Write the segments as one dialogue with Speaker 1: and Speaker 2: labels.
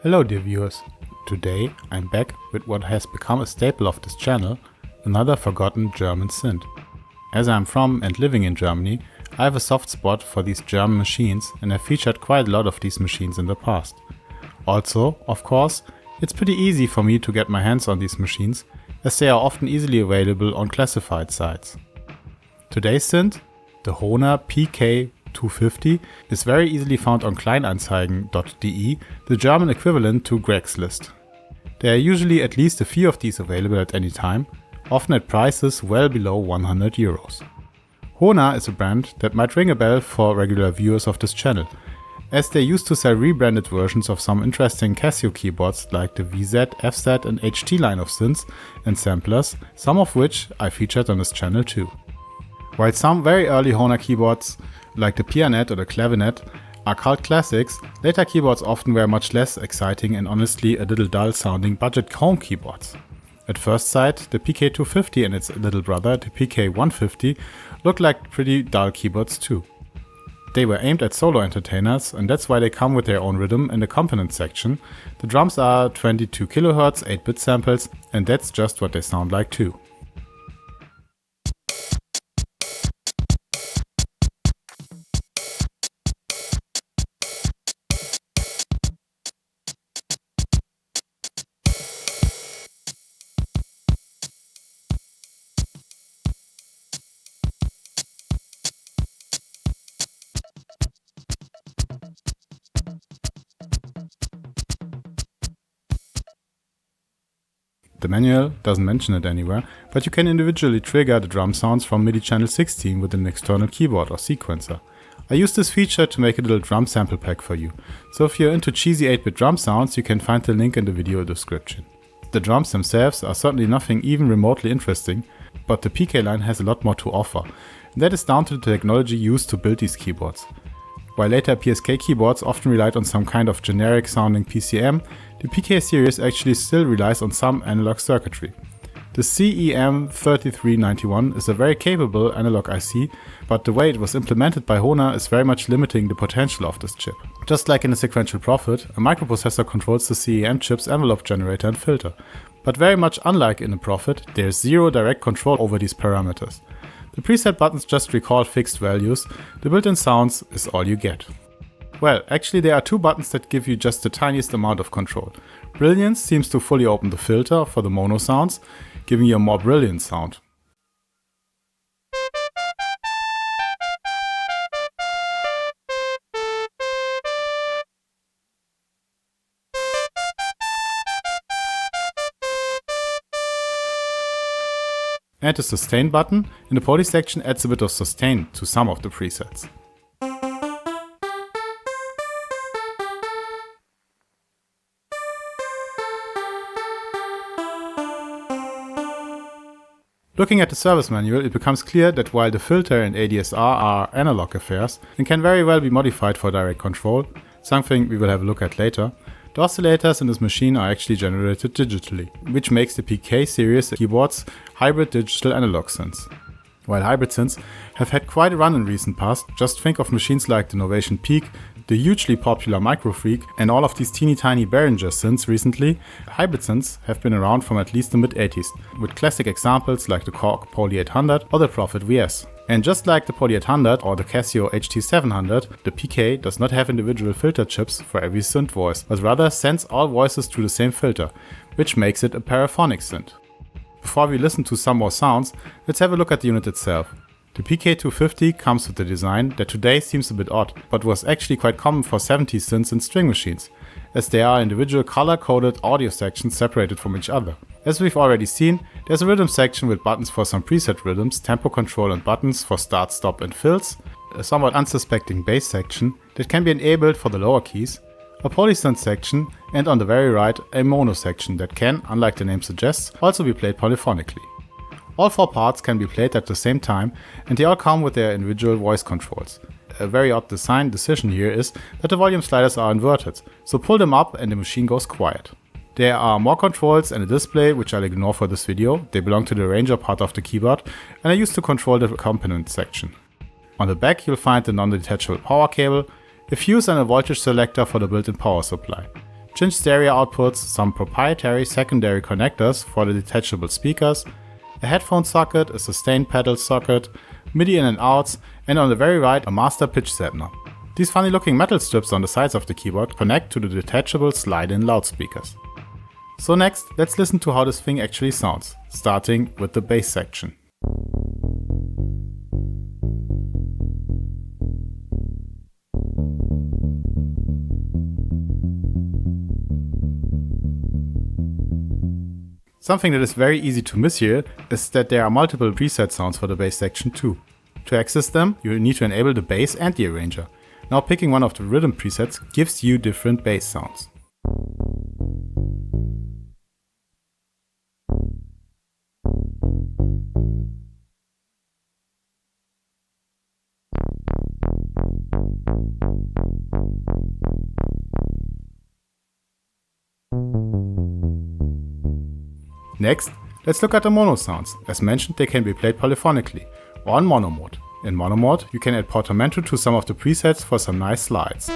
Speaker 1: Hello dear viewers, today I'm back with what has become a staple of this channel, another forgotten German synth. As I'm from and living in Germany, I have a soft spot for these German machines and have featured quite a lot of these machines in the past. Also, of course, it's pretty easy for me to get my hands on these machines, as they are often easily available on classified sites. Today's synth, the Hohner PK250, is very easily found on Kleinanzeigen.de, the German equivalent to Craigslist. There are usually at least a few of these available at any time, often at prices well below 100 euros. Hohner is a brand that might ring a bell for regular viewers of this channel, as they used to sell rebranded versions of some interesting Casio keyboards like the VZ, FZ and HT line of synths and samplers, some of which I featured on this channel too. While some very early Hohner keyboards, like the Pianet or the Clavinet, are cult classics, later keyboards often were much less exciting and honestly a little dull sounding budget home keyboards. At first sight, the PK250 and its little brother, the PK150, look like pretty dull keyboards too. They were aimed at solo entertainers, and that's why they come with their own rhythm and accompaniment section. The drums are 22 kHz 8-bit samples, and that's just what they sound like too. The manual doesn't mention it anywhere, but you can individually trigger the drum sounds from MIDI channel 16 with an external keyboard or sequencer. I used this feature to make a little drum sample pack for you, so if you're into cheesy 8-bit drum sounds, you can find the link in the video description. The drums themselves are certainly nothing even remotely interesting, but the PK line has a lot more to offer, and that is down to the technology used to build these keyboards. While later PSK keyboards often relied on some kind of generic sounding PCM, the PK series actually still relies on some analog circuitry. The CEM3391 is a very capable analog IC, but the way it was implemented by Hohner is very much limiting the potential of this chip. Just like in a sequential Prophet, a microprocessor controls the CEM chip's envelope generator and filter. But very much unlike in a Prophet, there is zero direct control over these parameters. The preset buttons just recall fixed values, the built-in sounds is all you get. Well, actually there are two buttons that give you just the tiniest amount of control. Brilliance seems to fully open the filter for the mono sounds, giving you a more brilliant sound. And the sustain button in the poly section adds a bit of sustain to some of the presets. Looking at the service manual, it becomes clear that while the filter and ADSR are analog affairs and can very well be modified for direct control, something we will have a look at later, the oscillators in this machine are actually generated digitally, which makes the PK series keyboards hybrid digital analog synths. While hybrid synths have had quite a run in recent past, just think of machines like the Novation Peak, the hugely popular Microfreak, and all of these teeny tiny Behringer synths recently. Hybrid synths have been around from at least the mid-80s, with classic examples like the Korg Poly 800 or the Prophet VS. And just like the Poly 800 or the Casio HT700, the PK does not have individual filter chips for every synth voice, but rather sends all voices through the same filter, which makes it a paraphonic synth. Before we listen to some more sounds, let's have a look at the unit itself. The PK250 comes with a design that today seems a bit odd, but was actually quite common for 70s synths and string machines, as there are individual color-coded audio sections separated from each other. As we've already seen, there's a rhythm section with buttons for some preset rhythms, tempo control and buttons for start, stop and fills, a somewhat unsuspecting bass section that can be enabled for the lower keys, a polysynth section, and on the very right a mono section that can, unlike the name suggests, also be played polyphonically. All four parts can be played at the same time, and they all come with their individual voice controls. A very odd design decision here is that the volume sliders are inverted, so pull them up and the machine goes quiet. There are more controls and a display, which I'll ignore for this video. They belong to the arranger part of the keyboard and are used to control the accompaniment section. On the back you'll find the non-detachable power cable, a fuse and a voltage selector for the built-in power supply. Cinch stereo outputs, some proprietary secondary connectors for the detachable speakers, a headphone socket, a sustain pedal socket, MIDI in and outs, and on the very right a master pitch set knob. These funny looking metal strips on the sides of the keyboard connect to the detachable slide-in loudspeakers. So next, let's listen to how this thing actually sounds, starting with the bass section. Something that is very easy to miss here is that there are multiple preset sounds for the bass section too. To access them, you need to enable the bass and the arranger. Now picking one of the rhythm presets gives you different bass sounds. Next, let's look at the mono sounds. As mentioned, they can be played polyphonically, or in mono mode. In mono mode, you can add Portamento to some of the presets for some nice slides.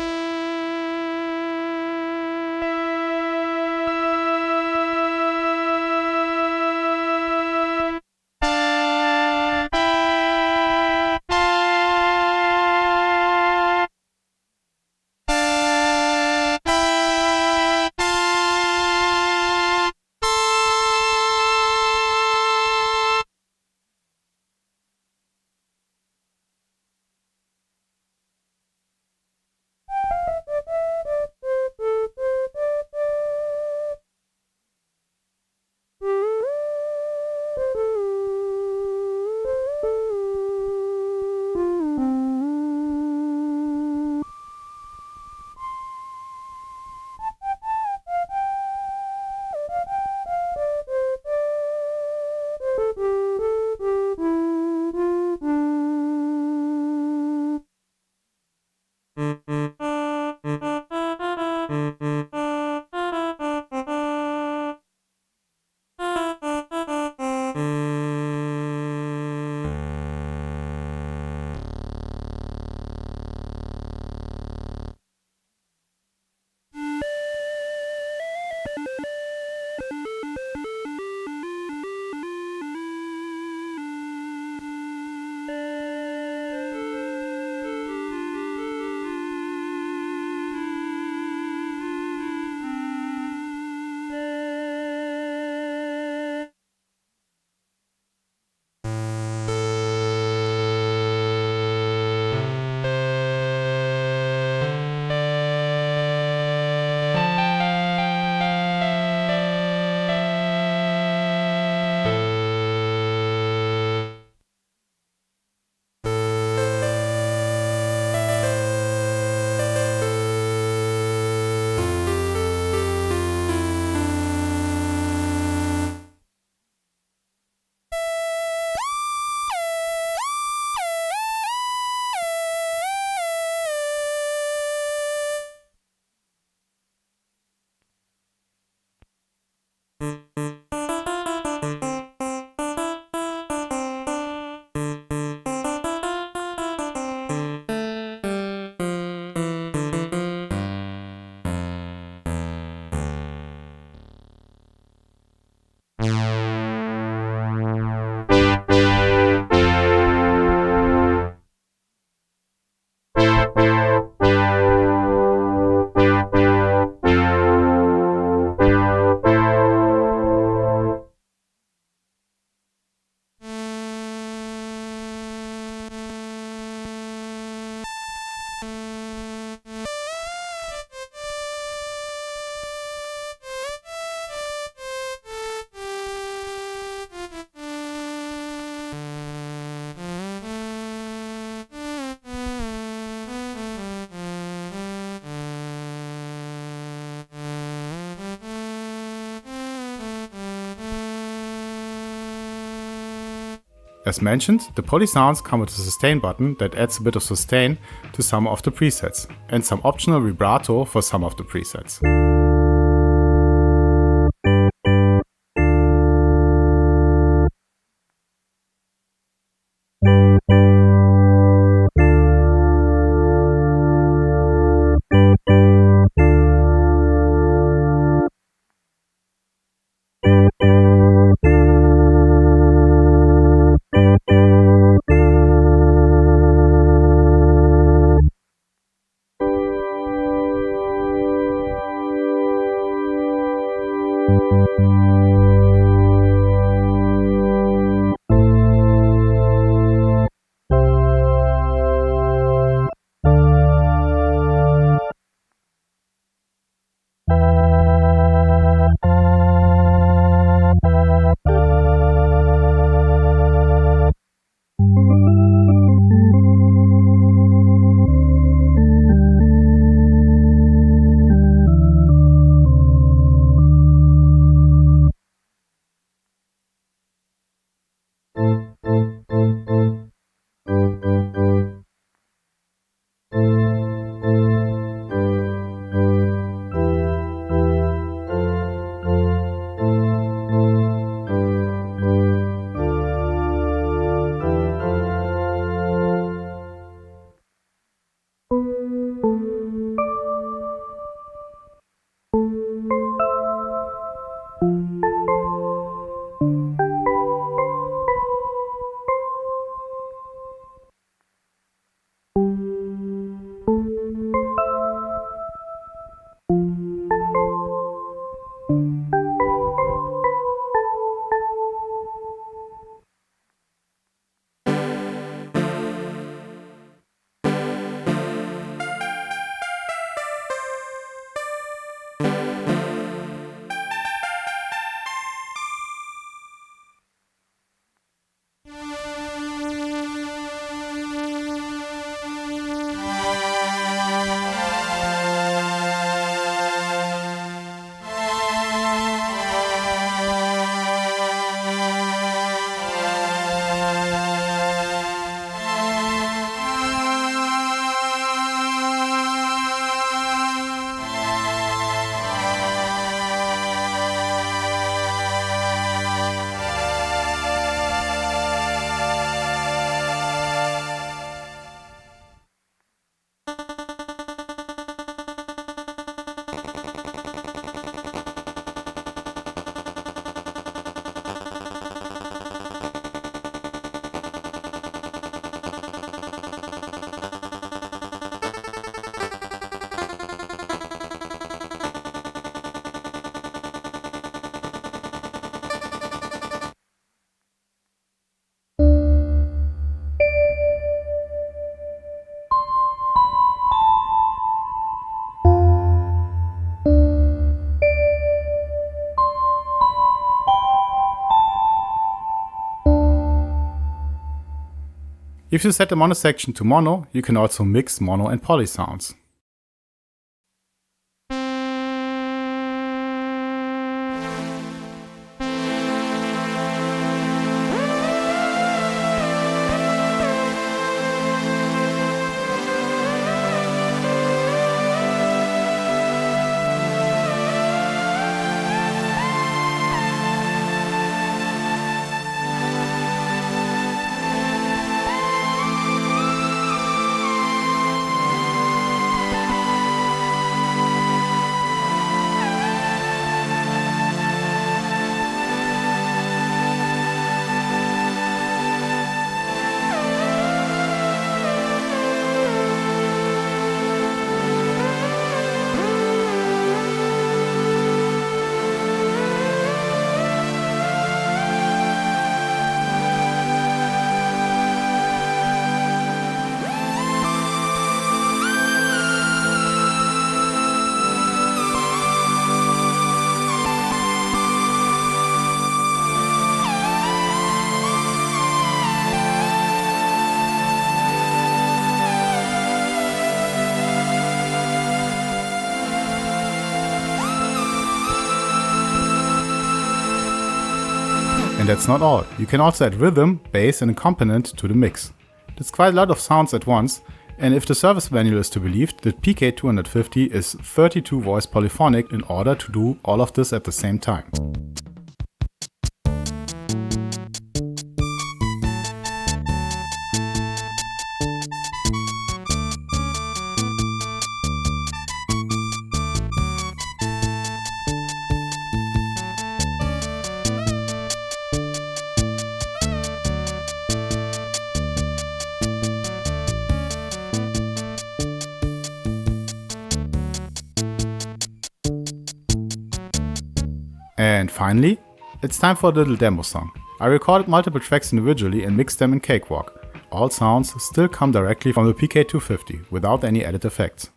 Speaker 1: As mentioned, the poly sounds come with a sustain button that adds a bit of sustain to some of the presets, and some optional vibrato for some of the presets. If you set the mono section to mono, you can also mix mono and poly sounds. And that's not all. You can also add rhythm, bass and accompaniment to the mix. That's quite a lot of sounds at once, and if the service manual is to be believed, the PK250 is 32 voice polyphonic in order to do all of this at the same time. And finally, it's time for a little demo song. I recorded multiple tracks individually and mixed them in Cakewalk. All sounds still come directly from the PK250 without any added effects.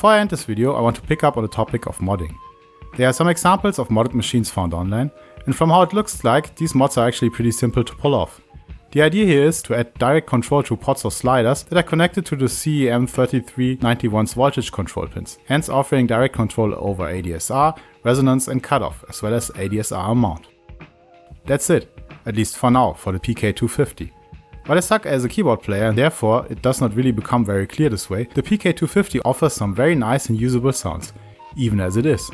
Speaker 1: Before I end this video, I want to pick up on the topic of modding. There are some examples of modded machines found online, and from how it looks like, these mods are actually pretty simple to pull off. The idea here is to add direct control to pods or sliders that are connected to the CEM3391's voltage control pins, hence offering direct control over ADSR, resonance and cutoff, as well as ADSR amount. That's it, at least for now, for the PK250. While I suck as a keyboard player and therefore it does not really become very clear this way, the PK250 offers some very nice and usable sounds, even as it is.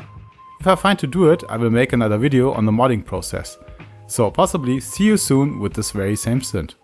Speaker 1: If I find to do it, I will make another video on the modding process. So possibly see you soon with this very same synth.